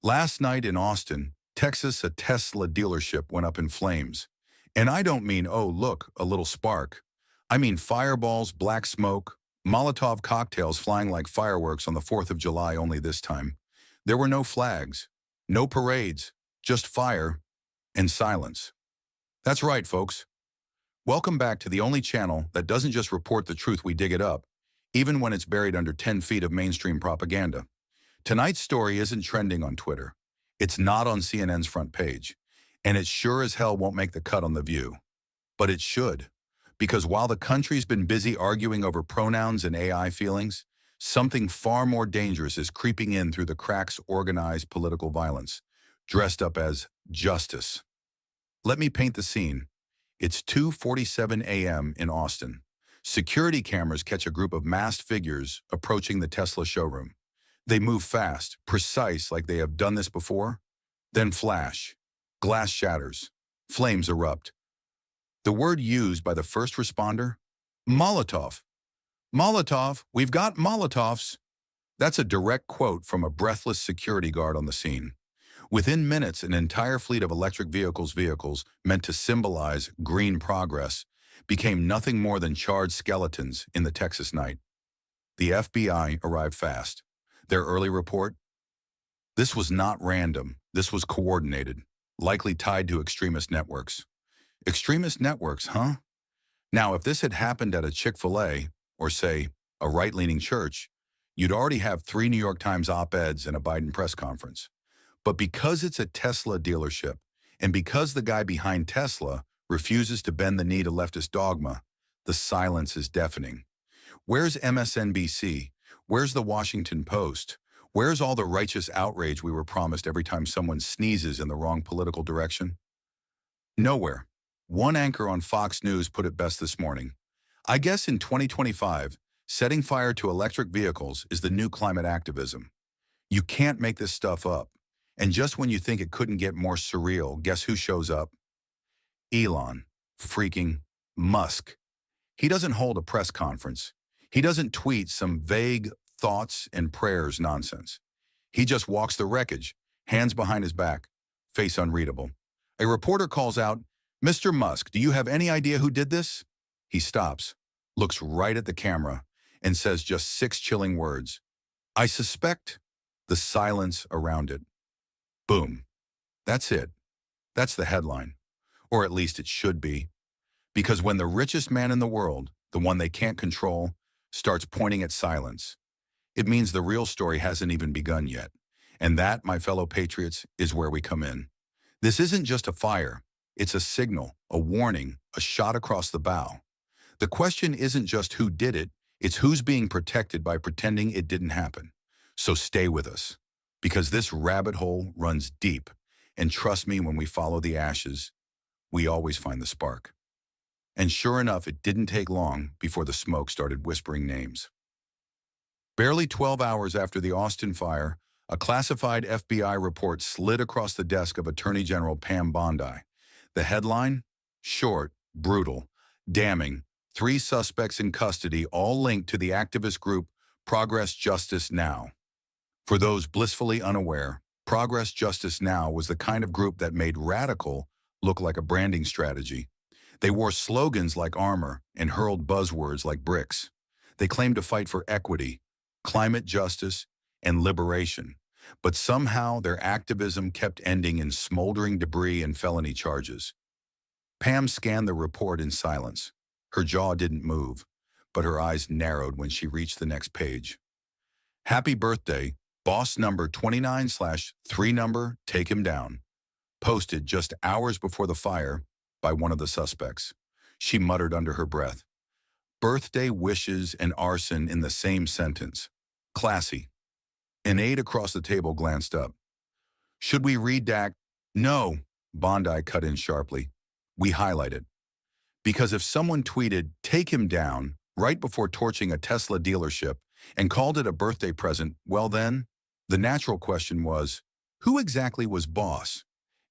Last night in Austin, Texas, a Tesla dealership went up in flames. And I don't mean, oh, look, a little spark. I mean fireballs, black smoke, Molotov cocktails flying like fireworks on the 4th of July only this time. There were no flags, no parades, just fire and silence. That's right, folks. Welcome back to the only channel that doesn't just report the truth, we dig it up, even when it's buried under 10 feet of mainstream propaganda. Tonight's story isn't trending on Twitter. It's not on CNN's front page. And it sure as hell won't make the cut on The View. But it should. Because while the country's been busy arguing over pronouns and AI feelings, something far more dangerous is creeping in through the cracks organized political violence, dressed up as justice. Let me paint the scene. It's 2:47 a.m. in Austin. Security cameras catch a group of masked figures approaching the Tesla showroom. They move fast, precise like they have done this before. Then flash. Glass shatters. Flames erupt. The word used by the first responder? Molotov. Molotov, we've got Molotovs. That's a direct quote from a breathless security guard on the scene. Within minutes, an entire fleet of electric vehicles meant to symbolize green progress became nothing more than charred skeletons in the Texas night. The FBI arrived fast. Their early report? This was not random. This was coordinated, likely tied to extremist networks. Extremist networks, huh? Now, if this had happened at a Chick-fil-A, or say, a right-leaning church, you'd already have 3 New York Times op-eds and a Biden press conference. But because it's a Tesla dealership, and because the guy behind Tesla refuses to bend the knee to leftist dogma, the silence is deafening. Where's MSNBC? Where's the Washington Post? Where's all the righteous outrage we were promised every time someone sneezes in the wrong political direction? Nowhere. One anchor on Fox News put it best this morning. I guess in 2025, setting fire to electric vehicles is the new climate activism. You can't make this stuff up. And just when you think it couldn't get more surreal, guess who shows up? Elon freaking Musk. He doesn't hold a press conference. He doesn't tweet some vague thoughts and prayers nonsense. He just walks the wreckage, hands behind his back, face unreadable. A reporter calls out, "Mr. Musk, do you have any idea who did this?" He stops, looks right at the camera, and says just 6 chilling words. "I suspect." The silence around it. Boom. That's it. That's the headline. Or at least it should be. Because when the richest man in the world, the one they can't control, starts pointing at silence, it means the real story hasn't even begun yet. And that, my fellow patriots, is where we come in. This isn't just a fire. It's a signal, a warning, a shot across the bow. The question isn't just who did it, it's who's being protected by pretending it didn't happen. So stay with us, because this rabbit hole runs deep. And trust me, when we follow the ashes, we always find the spark. And sure enough, it didn't take long before the smoke started whispering names. Barely 12 hours after the Austin fire, a classified FBI report slid across the desk of Attorney General Pam Bondi. The headline? Short, brutal, damning. 3 suspects in custody, all linked to the activist group Progress Justice Now. For those blissfully unaware, Progress Justice Now was the kind of group that made radical look like a branding strategy. They wore slogans like armor and hurled buzzwords like bricks. They claimed to fight for equity, climate justice, and liberation. But somehow their activism kept ending in smoldering debris and felony charges. Pam scanned the report in silence. Her jaw didn't move, but her eyes narrowed when she reached the next page. "Happy birthday, boss number 29/3 number, take him down." Posted just hours before the fire by one of the suspects. She muttered under her breath. Birthday wishes and arson in the same sentence. Classy. An aide across the table glanced up. "Should we redact?" "No," Bondi cut in sharply. "We highlight it. Because if someone tweeted, 'Take him down,' right before torching a Tesla dealership and called it a birthday present, well then, the natural question was, who exactly was boss?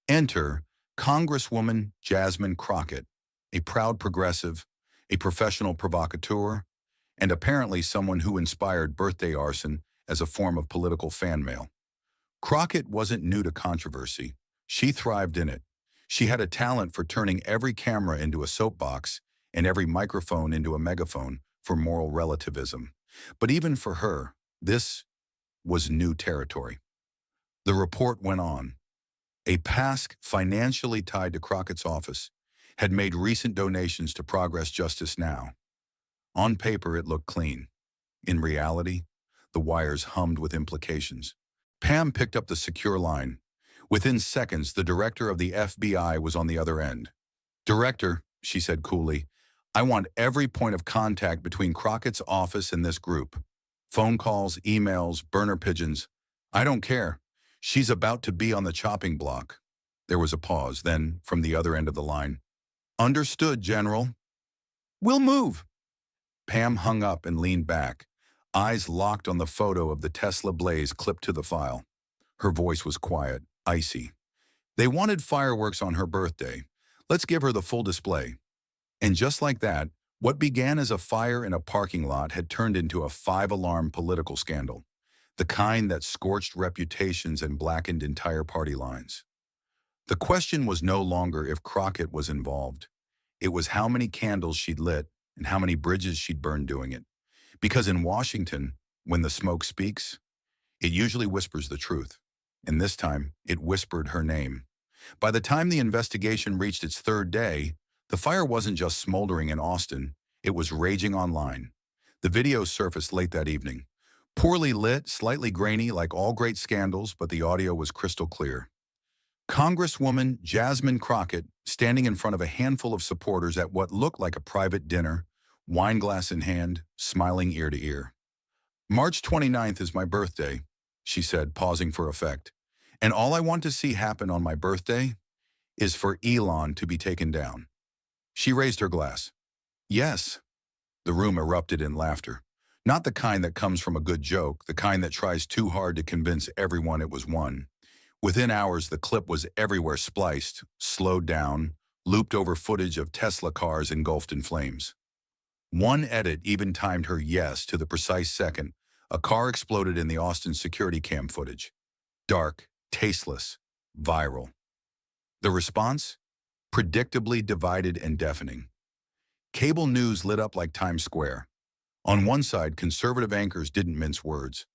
Enter Congresswoman Jasmine Crockett, a proud progressive, a professional provocateur, and apparently someone who inspired birthday arson as a form of political fan mail. Crockett wasn't new to controversy. She thrived in it. She had a talent for turning every camera into a soapbox and every microphone into a megaphone for moral relativism. But even for her, this was new territory. The report went on. A PASC financially tied to Crockett's office had made recent donations to Progress Justice Now. On paper, it looked clean. In reality, the wires hummed with implications. Pam picked up the secure line. Within seconds, the director of the FBI was on the other end. "Director," she said coolly, "I want every point of contact between Crockett's office and this group. Phone calls, emails, burner pigeons. I don't care. She's about to be on the chopping block." There was a pause, then, from the other end of the line, "Understood, General." "We'll move." Pam hung up and leaned back, eyes locked on the photo of the Tesla Blaze clipped to the file. Her voice was quiet, icy. "They wanted fireworks on her birthday. Let's give her the full display." And just like that, what began as a fire in a parking lot had turned into a 5-alarm political scandal, the kind that scorched reputations and blackened entire party lines. The question was no longer if Crockett was involved. It was how many candles she'd lit and how many bridges she'd burned doing it. Because in Washington, when the smoke speaks, it usually whispers the truth. And this time, it whispered her name. By the time the investigation reached its third day, the fire wasn't just smoldering in Austin, it was raging online. The video surfaced late that evening. Poorly lit, slightly grainy like all great scandals, but the audio was crystal clear. Congresswoman Jasmine Crockett standing in front of a handful of supporters at what looked like a private dinner, wine glass in hand, smiling ear to ear. "March 29th is my birthday," she said, pausing for effect. "And all I want to see happen on my birthday is for Elon to be taken down." She raised her glass. "Yes." The room erupted in laughter. Not the kind that comes from a good joke, the kind that tries too hard to convince everyone it was one. Within hours, the clip was everywhere spliced, slowed down, looped over footage of Tesla cars engulfed in flames. One edit even timed her yes to the precise second a car exploded in the Austin security cam footage. Dark, tasteless, viral. The response? Predictably divided and deafening. Cable news lit up like Times Square. On one side, conservative anchors didn't mince words.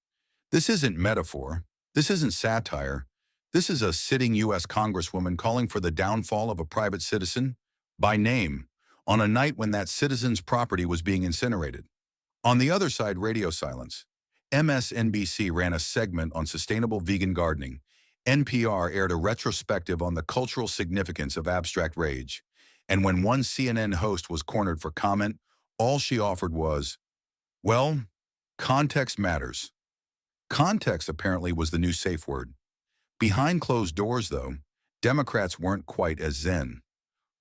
"This isn't metaphor. This isn't satire. This is a sitting U.S. Congresswoman calling for the downfall of a private citizen, by name, on a night when that citizen's property was being incinerated." On the other side, radio silence. MSNBC ran a segment on sustainable vegan gardening. NPR aired a retrospective on the cultural significance of abstract rage. And when one CNN host was cornered for comment, all she offered was, "Well, context matters." Context apparently was the new safe word. Behind closed doors, though, Democrats weren't quite as zen.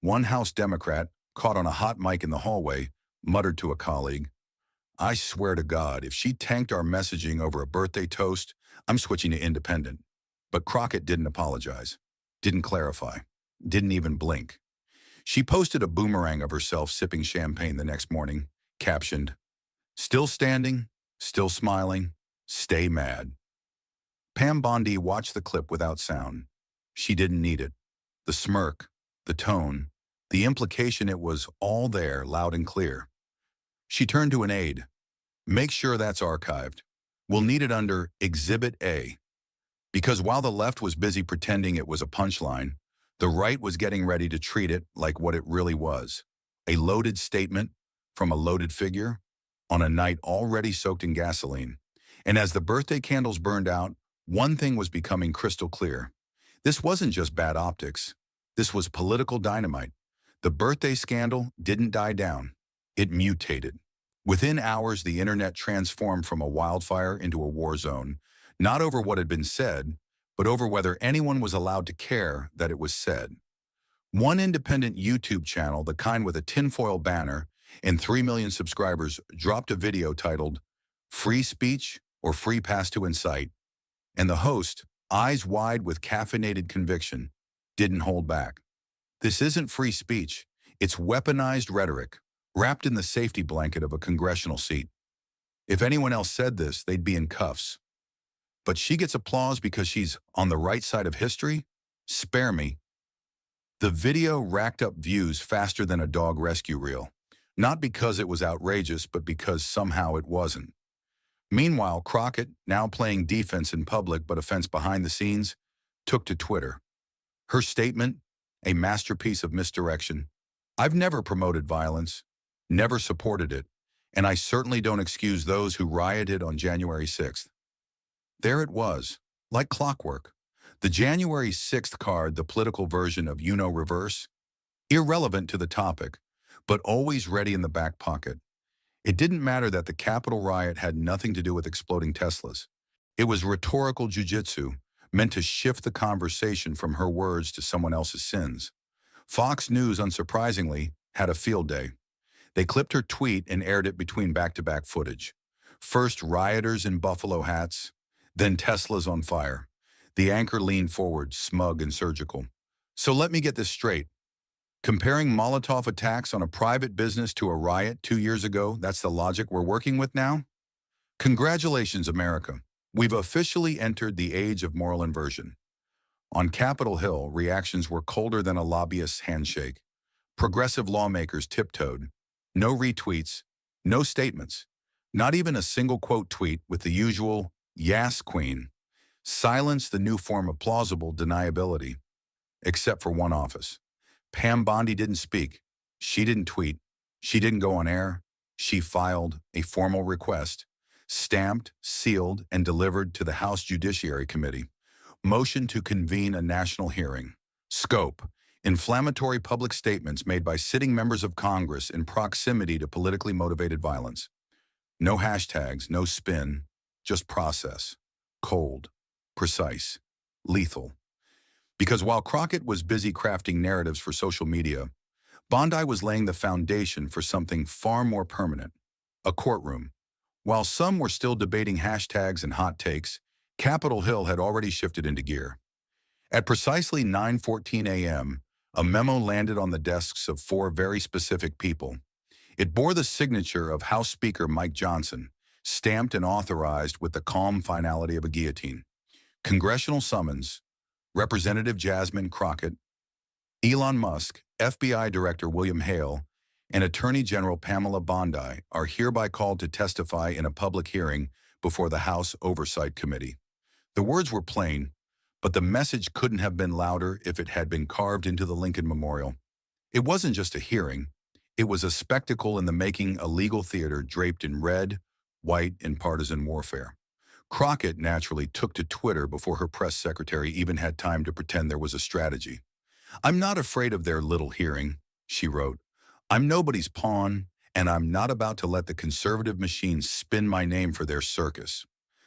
One House Democrat, caught on a hot mic in the hallway, muttered to a colleague, "I swear to God, if she tanked our messaging over a birthday toast, I'm switching to independent." But Crockett didn't apologize, didn't clarify, didn't even blink. She posted a boomerang of herself sipping champagne the next morning, captioned, "Still standing, still smiling, stay mad." Pam Bondi watched the clip without sound. She didn't need it. The smirk, the tone, the implication, it was all there, loud and clear. She turned to an aide. "Make sure that's archived. We'll need it under Exhibit A." Because while the left was busy pretending it was a punchline, the right was getting ready to treat it like what it really was. A loaded statement from a loaded figure on a night already soaked in gasoline. And as the birthday candles burned out, one thing was becoming crystal clear. This wasn't just bad optics. This was political dynamite. The birthday scandal didn't die down. It mutated. Within hours, the internet transformed from a wildfire into a war zone, not over what had been said, but over whether anyone was allowed to care that it was said. One independent YouTube channel, the kind with a tinfoil banner and 3 million subscribers, dropped a video titled "Free Speech or Free Pass to Incite," and the host, eyes wide with caffeinated conviction, didn't hold back. "This isn't free speech. It's weaponized rhetoric, wrapped in the safety blanket of a congressional seat. If anyone else said this, they'd be in cuffs." But she gets applause because she's on the right side of history? Spare me. The video racked up views faster than a dog rescue reel. Not because it was outrageous, but because somehow it wasn't. Meanwhile, Crockett, now playing defense in public but offense behind the scenes, took to Twitter. Her statement, a masterpiece of misdirection. I've never promoted violence, never supported it, and I certainly don't excuse those who rioted on January 6th. There it was, like clockwork. The January 6th card, the political version of reverse, irrelevant to the topic, but always ready in the back pocket. It didn't matter that the Capitol riot had nothing to do with exploding Teslas. It was rhetorical jujitsu, meant to shift the conversation from her words to someone else's sins. Fox News, unsurprisingly, had a field day. They clipped her tweet and aired it between back-to-back footage. First rioters in buffalo hats, then Teslas on fire. The anchor leaned forward, smug and surgical. So let me get this straight. Comparing Molotov attacks on a private business to a riot 2 years ago, that's the logic we're working with now? Congratulations, America. We've officially entered the age of moral inversion. On Capitol Hill, reactions were colder than a lobbyist's handshake. Progressive lawmakers tiptoed. No retweets, no statements, not even a single quote tweet with the usual, "Yes, Queen." Silence, the new form of plausible deniability, except for one office. Pam Bondi didn't speak. She didn't tweet. She didn't go on air. She filed a formal request, stamped, sealed, and delivered to the House Judiciary Committee. Motion to convene a national hearing. Scope: inflammatory public statements made by sitting members of Congress in proximity to politically motivated violence. No hashtags, no spin, just process. Cold, precise, lethal. Because while Crockett was busy crafting narratives for social media, Bondi was laying the foundation for something far more permanent: a courtroom. While some were still debating hashtags and hot takes, Capitol Hill had already shifted into gear. At precisely 9:14 a.m., a memo landed on the desks of 4 very specific people. It bore the signature of House Speaker Mike Johnson, stamped and authorized with the calm finality of a guillotine. Congressional summons: Representative Jasmine Crockett, Elon Musk, FBI Director William Hale, and Attorney General Pamela Bondi are hereby called to testify in a public hearing before the House Oversight Committee. The words were plain, but the message couldn't have been louder if it had been carved into the Lincoln Memorial. It wasn't just a hearing. It was a spectacle in the making, a legal theater draped in red, white, and partisan warfare. Crockett naturally took to Twitter before her press secretary even had time to pretend there was a strategy. "I'm not afraid of their little hearing," she wrote. "I'm nobody's pawn, and I'm not about to let the conservative machine spin my name for their circus."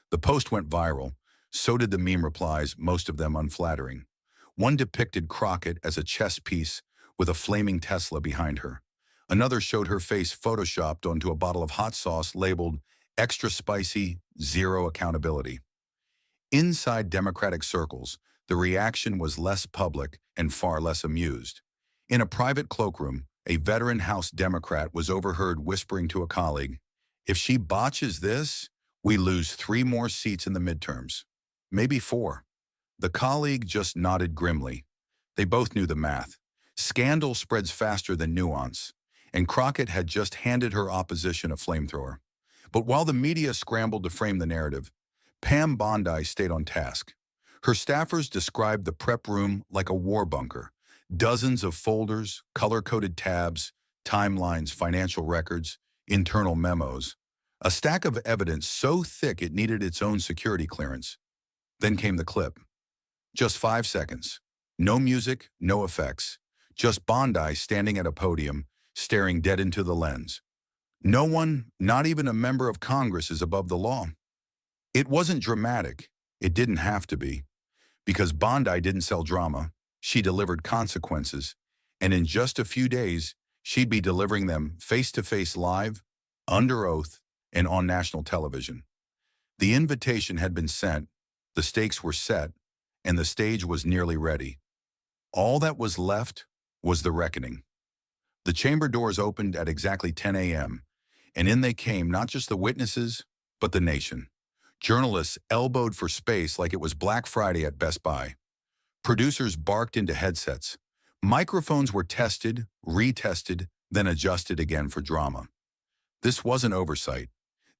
The post went viral. So did the meme replies, most of them unflattering. One depicted Crockett as a chess piece with a flaming Tesla behind her. Another showed her face photoshopped onto a bottle of hot sauce labeled "extra spicy, zero accountability." Inside Democratic circles, the reaction was less public and far less amused. In a private cloakroom, a veteran House Democrat was overheard whispering to a colleague, "If she botches this, we lose 3 more seats in the midterms. Maybe 4. The colleague just nodded grimly. They both knew the math. Scandal spreads faster than nuance, and Crockett had just handed her opposition a flamethrower. But while the media scrambled to frame the narrative, Pam Bondi stayed on task. Her staffers described the prep room like a war bunker. Dozens of folders, color-coded tabs, timelines, financial records, internal memos. A stack of evidence so thick it needed its own security clearance. Then came the clip. Just 5 seconds. No music, no effects. Just Bondi standing at a podium, staring dead into the lens. No one, not even a member of Congress, is above the law. It wasn't dramatic. It didn't have to be. Because Bondi didn't sell drama. She delivered consequences. And in just a few days, she'd be delivering them face-to-face live, under oath, and on national television. The invitation had been sent, the stakes were set, and the stage was nearly ready. All that was left was the reckoning. The chamber doors opened at exactly 10 a.m., and in they came not just the witnesses, but the nation. Journalists elbowed for space like it was Black Friday at Best Buy. Producers barked into headsets. Microphones were tested, retested, then adjusted again for drama. This wasn't oversight.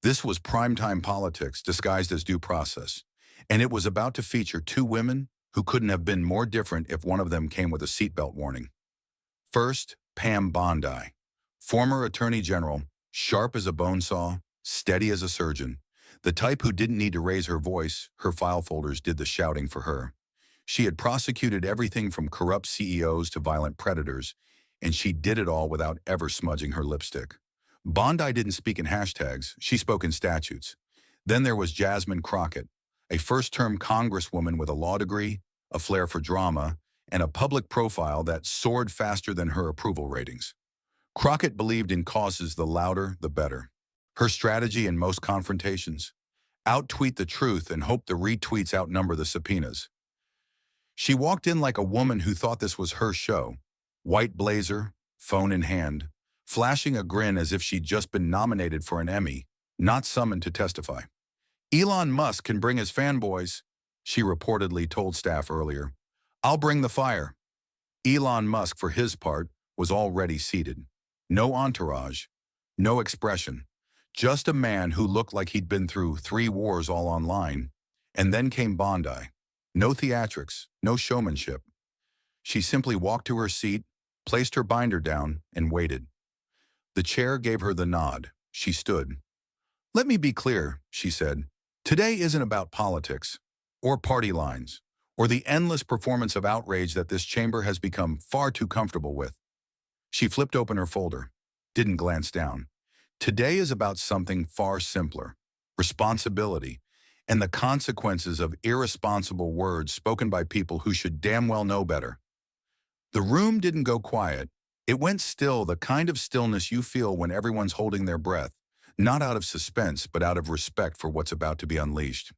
This was primetime politics disguised as due process. And it was about to feature two women who couldn't have been more different if one of them came with a seatbelt warning. First, Pam Bondi, former Attorney General, sharp as a bone saw, steady as a surgeon, the type who didn't need to raise her voice, her file folders did the shouting for her. She had prosecuted everything from corrupt CEOs to violent predators, and she did it all without ever smudging her lipstick. Bondi didn't speak in hashtags, she spoke in statutes. Then there was Jasmine Crockett, a first-term congresswoman with a law degree, a flair for drama, and a public profile that soared faster than her approval ratings. Crockett believed in causes the louder, the better. Her strategy in most confrontations: out-tweet the truth and hope the retweets outnumber the subpoenas. She walked in like a woman who thought this was her show, white blazer, phone in hand, flashing a grin as if she'd just been nominated for an Emmy, not summoned to testify. Elon Musk can bring his fanboys, she reportedly told staff earlier. I'll bring the fire. Elon Musk, for his part, was already seated. No entourage, no expression, just a man who looked like he'd been through 3 wars all online. And then came Bondi. No theatrics, no showmanship. She simply walked to her seat, placed her binder down, and waited. The chair gave her the nod. She stood. Let me be clear, she said. Today isn't about politics, or party lines, or the endless performance of outrage that this chamber has become far too comfortable with. She flipped open her folder, didn't glance down. Today is about something far simpler: responsibility, and the consequences of irresponsible words spoken by people who should damn well know better. The room didn't go quiet. It went still, the kind of stillness you feel when everyone's holding their breath, not out of suspense, but out of respect for what's about to be unleashed.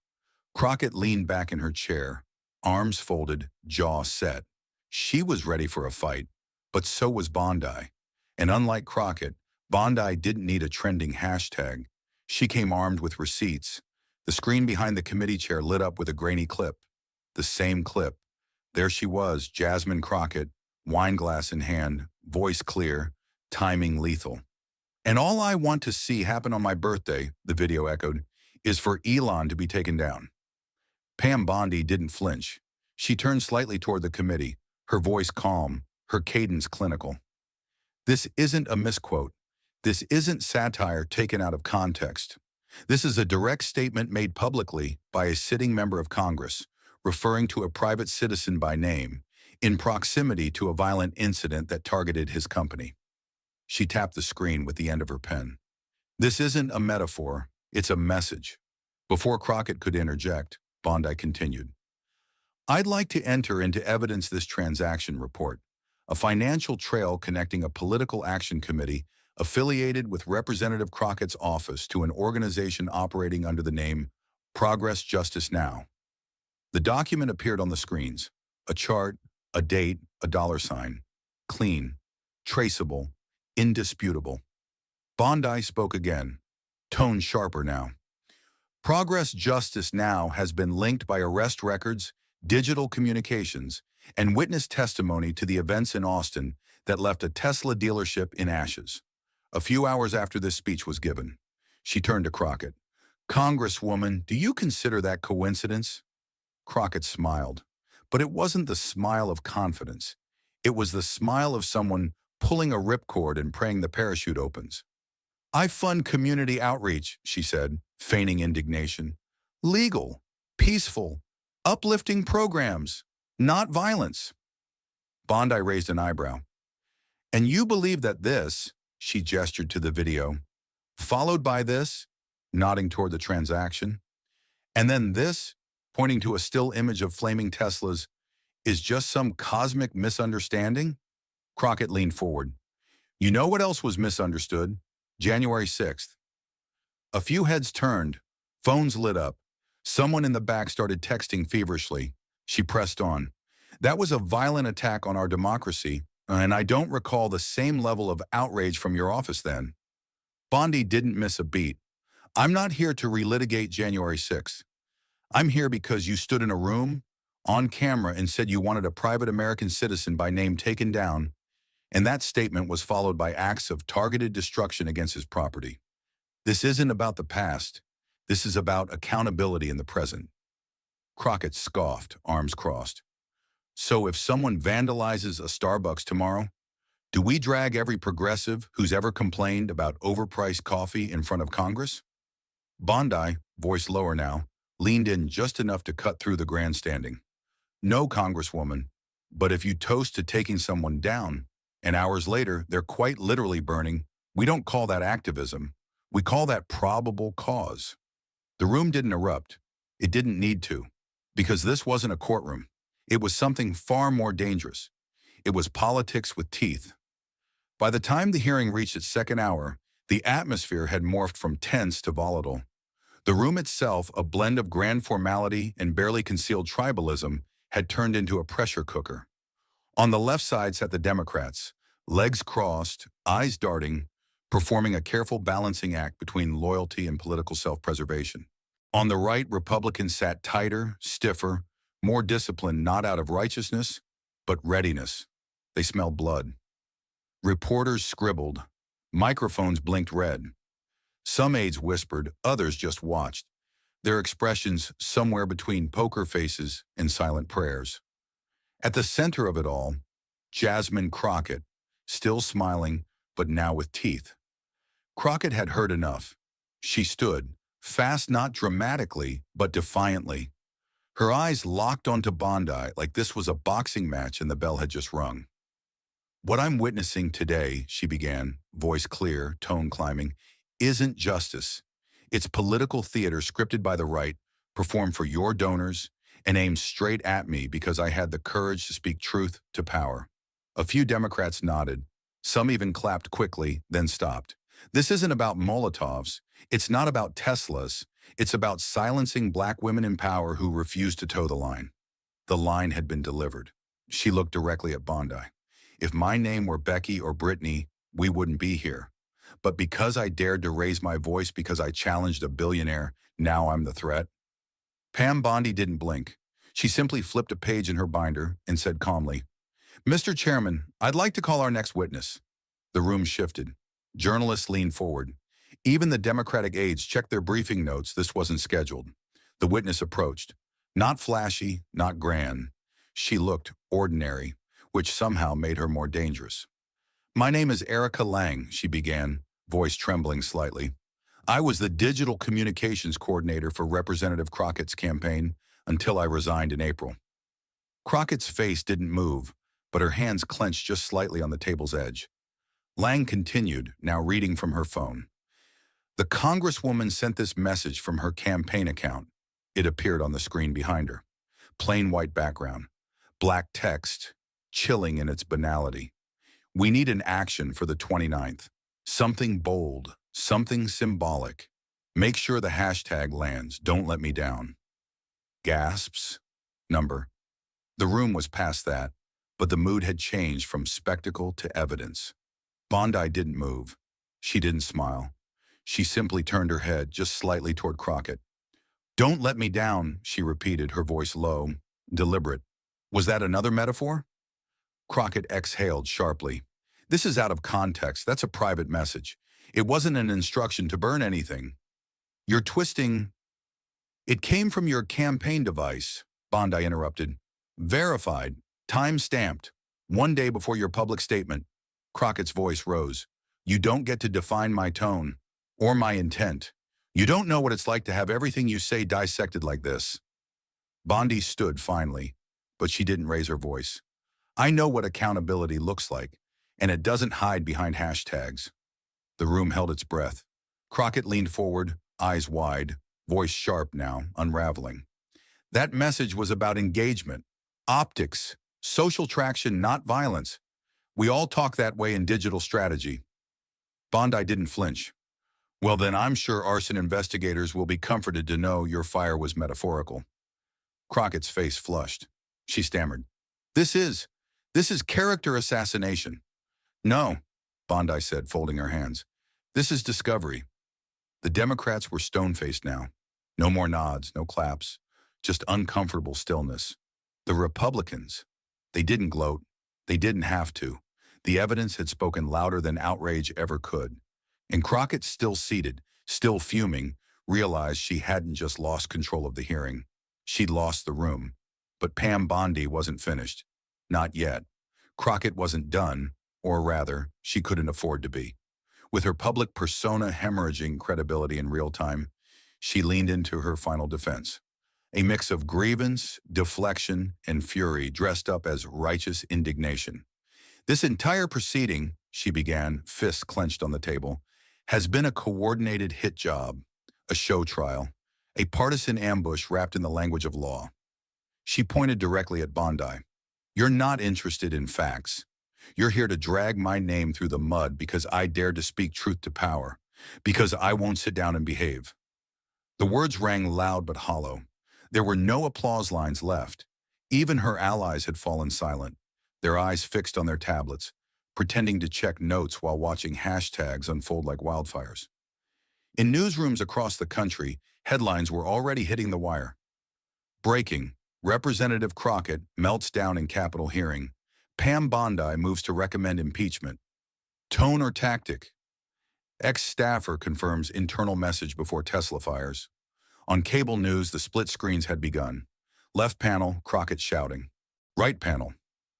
Crockett leaned back in her chair, arms folded, jaw set. She was ready for a fight, but so was Bondi. And unlike Crockett, Bondi didn't need a trending hashtag. She came armed with receipts. The screen behind the committee chair lit up with a grainy clip. The same clip. There she was, Jasmine Crockett, wine glass in hand, voice clear, timing lethal. And all I want to see happen on my birthday, the video echoed, is for Elon to be taken down. Pam Bondi didn't flinch. She turned slightly toward the committee, her voice calm, her cadence clinical. This isn't a misquote. This isn't satire taken out of context. This is a direct statement made publicly by a sitting member of Congress, referring to a private citizen by name, in proximity to a violent incident that targeted his company. She tapped the screen with the end of her pen. This isn't a metaphor, it's a message. Before Crockett could interject, Bondi continued. I'd like to enter into evidence this transaction report, a financial trail connecting a political action committee affiliated with Representative Crockett's office to an organization operating under the name Progress Justice Now. The document appeared on the screens: a chart, a date, a $sign. Clean, traceable, indisputable. Bondi spoke again, tone sharper now. Progress Justice Now has been linked by arrest records, digital communications, and witness testimony to the events in Austin that left a Tesla dealership in ashes. A few hours after this speech was given, she turned to Crockett. Congresswoman, do you consider that coincidence? Crockett smiled, but it wasn't the smile of confidence. It was the smile of someone pulling a ripcord and praying the parachute opens. I fund community outreach, she said, feigning indignation. Legal, peaceful, uplifting programs, not violence. Bondi raised an eyebrow. And you believe that this, she gestured to the video, followed by this, nodding toward the transaction, and then this, pointing to a still image of flaming Teslas, is just some cosmic misunderstanding? Crockett leaned forward. You know what else was misunderstood? January 6th. A few heads turned, phones lit up. Someone in the back started texting feverishly. She pressed on. That was a violent attack on our democracy, and I don't recall the same level of outrage from your office then. Bondi didn't miss a beat. I'm not here to relitigate January 6th. I'm here because you stood in a room, on camera, and said you wanted a private American citizen by name taken down, and that statement was followed by acts of targeted destruction against his property. This isn't about the past. This is about accountability in the present. Crockett scoffed, arms crossed. So if someone vandalizes a Starbucks tomorrow, do we drag every progressive who's ever complained about overpriced coffee in front of Congress? Bondi, voice lower now, leaned in just enough to cut through the grandstanding. No, Congresswoman, but if you toast to taking someone down, and hours later they're quite literally burning, we don't call that activism. We call that probable cause. The room didn't erupt. It didn't need to, because this wasn't a courtroom. It was something far more dangerous. It was politics with teeth. By the time the hearing reached its second hour, the atmosphere had morphed from tense to volatile. The room itself, a blend of grand formality and barely concealed tribalism, had turned into a pressure cooker. On the left side sat the Democrats, legs crossed, eyes darting, performing a careful balancing act between loyalty and political self-preservation. On the right, Republicans sat tighter, stiffer, more disciplined, not out of righteousness, but readiness. They smelled blood. Reporters scribbled. Microphones blinked red. Some aides whispered, others just watched, their expressions somewhere between poker faces and silent prayers. At the center of it all, Jasmine Crockett, still smiling, but now with teeth. Crockett had heard enough. She stood, fast not dramatically, but defiantly. Her eyes locked onto Bondi like this was a boxing match and the bell had just rung. What I'm witnessing today, she began, voice clear, tone climbing, isn't justice. It's political theater scripted by the right, performed for your donors, and aimed straight at me because I had the courage to speak truth to power. A few Democrats nodded. Some even clapped quickly, then stopped. This isn't about Molotovs. It's not about Teslas. It's about silencing black women in power who refuse to toe the line. The line had been delivered. She looked directly at Bondi. If my name were Becky or Brittany, we wouldn't be here. But because I dared to raise my voice because I challenged a billionaire, now I'm the threat. Pam Bondi didn't blink. She simply flipped a page in her binder and said calmly, Mr. Chairman, I'd like to call our next witness. The room shifted. Journalists leaned forward. Even the Democratic aides checked their briefing notes. This wasn't scheduled. The witness approached. Not flashy, not grand. She looked ordinary, which somehow made her more dangerous. My name is Erica Lang, she began, voice trembling slightly. I was the digital communications coordinator for Representative Crockett's campaign until I resigned in April. Crockett's face didn't move, but her hands clenched just slightly on the table's edge. Lang continued, now reading from her phone. The Congresswoman sent this message from her campaign account. It appeared on the screen behind her. Plain white background. Black text, chilling in its banality. We need an action for the 29th. Something bold, something symbolic. Make sure the hashtag lands. Don't let me down. Gasps. Number. The room was past that, but the mood had changed from spectacle to evidence. Bondi didn't move. She didn't smile. She simply turned her head just slightly toward Crockett. Don't let me down, she repeated, her voice low, deliberate. Was that another metaphor? Crockett exhaled sharply. This is out of context. That's a private message. It wasn't an instruction to burn anything. You're twisting. It came from your campaign device, Bondi interrupted. Verified, time-stamped, 1 day before your public statement. Crockett's voice rose. You don't get to define my tone or my intent. You don't know what it's like to have everything you say dissected like this. Bondi stood finally, but she didn't raise her voice. I know what accountability looks like, and it doesn't hide behind hashtags. The room held its breath. Crockett leaned forward, eyes wide, voice sharp now, unraveling. That message was about engagement, optics, social traction, not violence. We all talk that way in digital strategy. Bondi didn't flinch. Well, then I'm sure arson investigators will be comforted to know your fire was metaphorical. Crockett's face flushed. She stammered. This is character assassination. No, Bondi said, folding her hands. This is discovery. The Democrats were stone-faced now. No more nods, no claps, just uncomfortable stillness. The Republicans, they didn't gloat. They didn't have to. The evidence had spoken louder than outrage ever could. And Crockett, still seated, still fuming, realized she hadn't just lost control of the hearing. She'd lost the room. But Pam Bondi wasn't finished. Not yet. Crockett wasn't done, or rather, she couldn't afford to be. With her public persona hemorrhaging credibility in real time, she leaned into her final defense. A mix of grievance, deflection, and fury dressed up as righteous indignation. This entire proceeding, she began, fists clenched on the table, has been a coordinated hit job, a show trial, a partisan ambush wrapped in the language of law. She pointed directly at Bondi. You're not interested in facts. You're here to drag my name through the mud because I dared to speak truth to power, because I won't sit down and behave. The words rang loud but hollow. There were no applause lines left. Even her allies had fallen silent, their eyes fixed on their tablets, pretending to check notes while watching hashtags unfold like wildfires. In newsrooms across the country, headlines were already hitting the wire. Breaking: Representative Crockett melts down in Capitol hearing. Pam Bondi moves to recommend impeachment. Tone or tactic? Ex-staffer confirms internal message before Tesla fires. On cable news, the split screens had begun. Left panel, Crockett shouting. Right panel,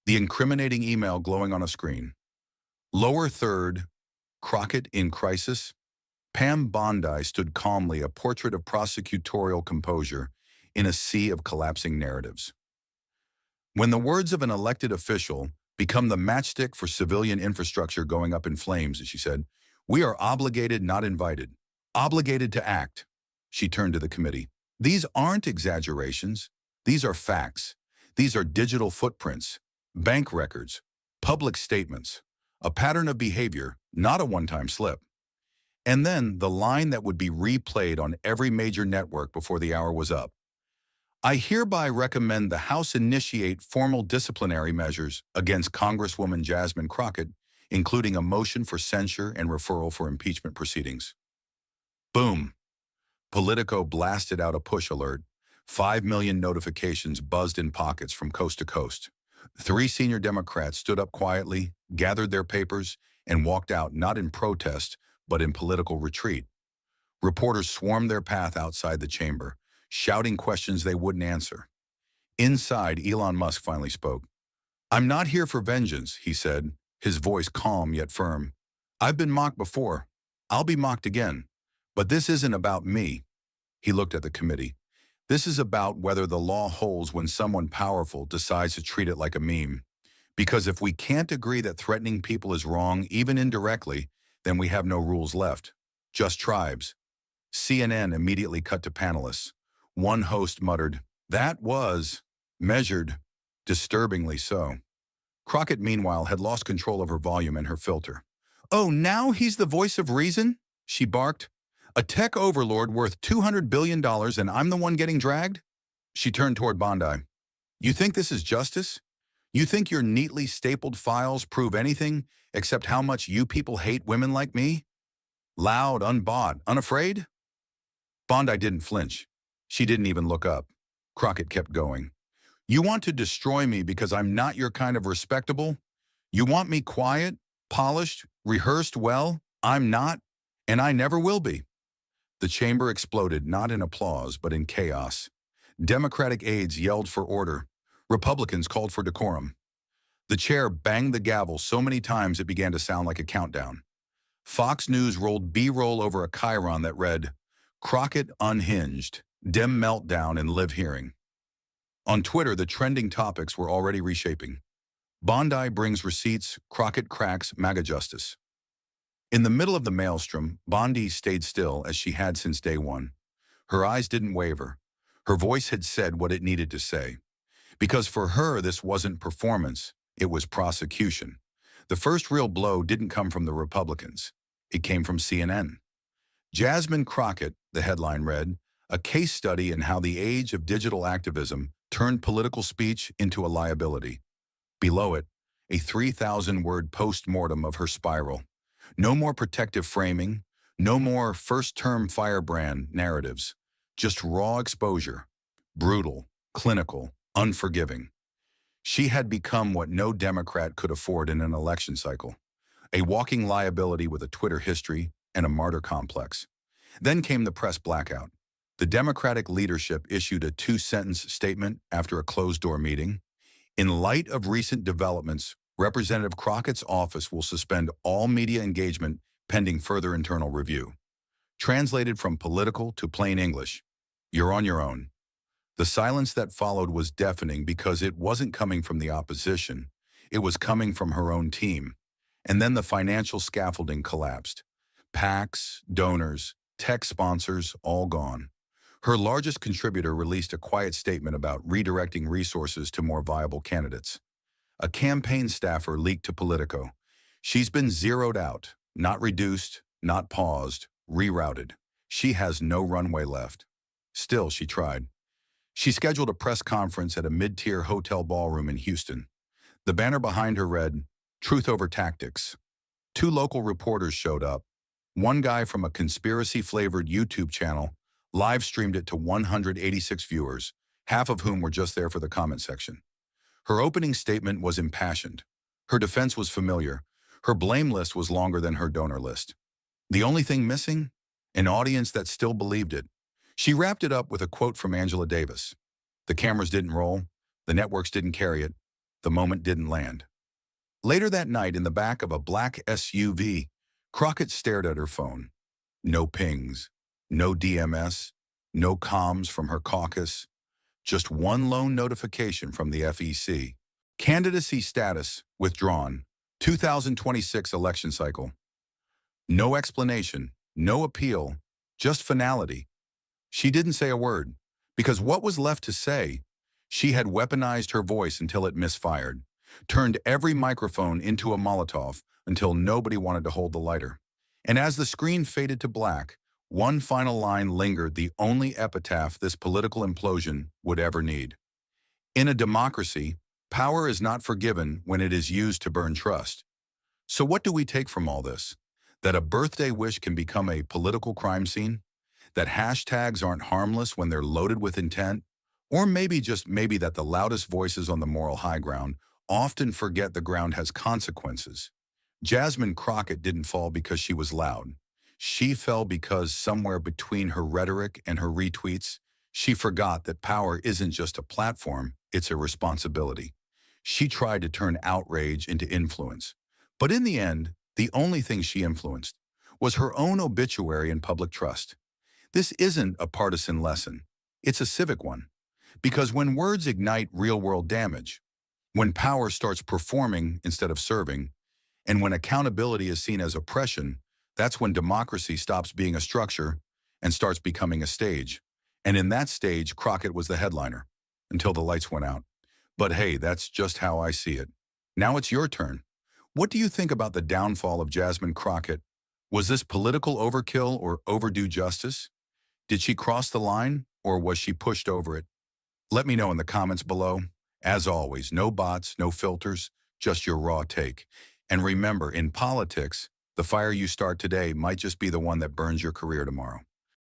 the incriminating email glowing on a screen. Lower third, Crockett in crisis. Pam Bondi stood calmly, a portrait of prosecutorial composure in a sea of collapsing narratives. When the words of an elected official become the matchstick for civilian infrastructure going up in flames, she said, we are obligated, not invited. Obligated to act. She turned to the committee. These aren't exaggerations. These are facts. These are digital footprints, bank records, public statements, a pattern of behavior, not a one-time slip. And then the line that would be replayed on every major network before the hour was up. I hereby recommend the House initiate formal disciplinary measures against Congresswoman Jasmine Crockett, including a motion for censure and referral for impeachment proceedings. Boom. Politico blasted out a push alert. 5 million notifications buzzed in pockets from coast to coast. 3 senior Democrats stood up quietly, gathered their papers, and walked out not in protest, but in political retreat. Reporters swarmed their path outside the chamber, shouting questions they wouldn't answer. Inside, Elon Musk finally spoke. I'm not here for vengeance, he said, his voice calm yet firm. I've been mocked before. I'll be mocked again. But this isn't about me. He looked at the committee. This is about whether the law holds when someone powerful decides to treat it like a meme. Because if we can't agree that threatening people is wrong, even indirectly, then we have no rules left. Just tribes. CNN immediately cut to panelists. One host muttered, that was measured, disturbingly so. Crockett, meanwhile, had lost control of her volume and her filter. Oh, now he's the voice of reason? She barked. A tech overlord worth $200 billion and I'm the one getting dragged? She turned toward Bondi. You think this is justice? You think your neatly stapled files prove anything except how much you people hate women like me? Loud, unbought, unafraid? Bondi didn't flinch. She didn't even look up. Crockett kept going. You want to destroy me because I'm not your kind of respectable? You want me quiet, polished, rehearsed well? I'm not, and I never will be. The chamber exploded, not in applause, but in chaos. Democratic aides yelled for order. Republicans called for decorum. The chair banged the gavel so many times it began to sound like a countdown. Fox News rolled B-roll over a chyron that read, Crockett unhinged, Dem meltdown in live hearing. On Twitter, the trending topics were already reshaping. Bondi brings receipts, Crockett cracks MAGA justice. In the middle of the maelstrom, Bondi stayed still as she had since day one. Her eyes didn't waver. Her voice had said what it needed to say. Because for her, this wasn't performance, it was prosecution. The first real blow didn't come from the Republicans. It came from CNN. Jasmine Crockett, the headline read, a case study in how the age of digital activism turned political speech into a liability. Below it, a 3,000-word post-mortem of her spiral. No more protective framing, No more first-term firebrand narratives, just raw exposure, brutal, clinical, unforgiving. She had become what no Democrat could afford in an election cycle, a walking liability with a Twitter history and a martyr complex. Then came the press blackout. The Democratic leadership issued a two-sentence statement after a closed-door meeting. In light of recent developments, Representative Crockett's office will suspend all media engagement pending further internal review. Translated from political to plain English, you're on your own. The silence that followed was deafening because it wasn't coming from the opposition. It was coming from her own team. And then the financial scaffolding collapsed. PACs, donors, tech sponsors, all gone. Her largest contributor released a quiet statement about redirecting resources to more viable candidates. A campaign staffer leaked to Politico. She's been zeroed out, not reduced, not paused, rerouted. She has no runway left. Still, she tried. She scheduled a press conference at a mid-tier hotel ballroom in Houston. The banner behind her read, "Truth over Tactics." Two local reporters showed up. One guy from a conspiracy-flavored YouTube channel live-streamed it to 186 viewers, half of whom were just there for the comment section. Her opening statement was impassioned. Her defense was familiar. Her blame list was longer than her donor list. The only thing missing? An audience that still believed it. She wrapped it up with a quote from Angela Davis. The cameras didn't roll. The networks didn't carry it. The moment didn't land. Later that night, in the back of a black SUV, Crockett stared at her phone. No pings, no DMS, no comms from her caucus, just one lone notification from the FEC. Candidacy status withdrawn, 2026 election cycle. No explanation, no appeal, just finality. She didn't say a word, because what was left to say? She had weaponized her voice until it misfired, turned every microphone into a Molotov until nobody wanted to hold the lighter. And as the screen faded to black, one final line lingered, the only epitaph this political implosion would ever need. In a democracy, power is not forgiven when it is used to burn trust. So what do we take from all this? That a birthday wish can become a political crime scene? That hashtags aren't harmless when they're loaded with intent? Or maybe, just maybe, that the loudest voices on the moral high ground often forget the ground has consequences. Jasmine Crockett didn't fall because she was loud. She fell because somewhere between her rhetoric and her retweets, she forgot that power isn't just a platform, it's a responsibility. She tried to turn outrage into influence. But in the end, the only thing she influenced was her own obituary and public trust. This isn't a partisan lesson. It's a civic one. Because when words ignite real-world damage, when power starts performing instead of serving, and when accountability is seen as oppression, that's when democracy stops being a structure and starts becoming a stage. And in that stage, Crockett was the headliner, until the lights went out. But hey, that's just how I see it. Now it's your turn. What do you think about the downfall of Jasmine Crockett? Was this political overkill or overdue justice? Did she cross the line, or was she pushed over it? Let me know in the comments below. As always, no bots, no filters, just your raw take. And remember, in politics, the fire you start today might just be the one that burns your career tomorrow.